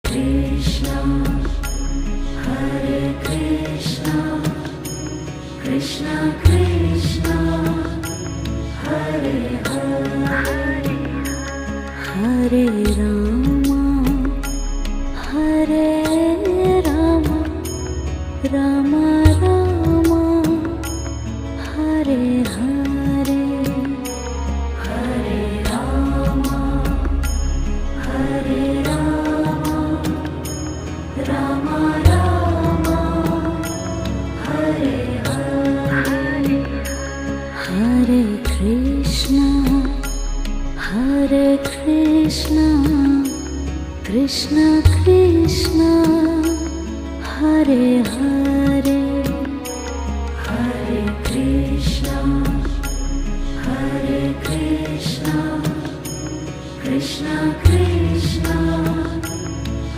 Krishna, Hare Krishna, Krishna Krishna, Hare Hare, Hare Rama, Hare Rama, Rama Rama, Hare Hare, Hare Rama, Hare Rama, Rama Rama, Hare Hare, Hare Krishna, Hare Krishna, Krishna Krishna, Hare Hare, Hare Krishna, Hare Krishna, Krishna Krishna,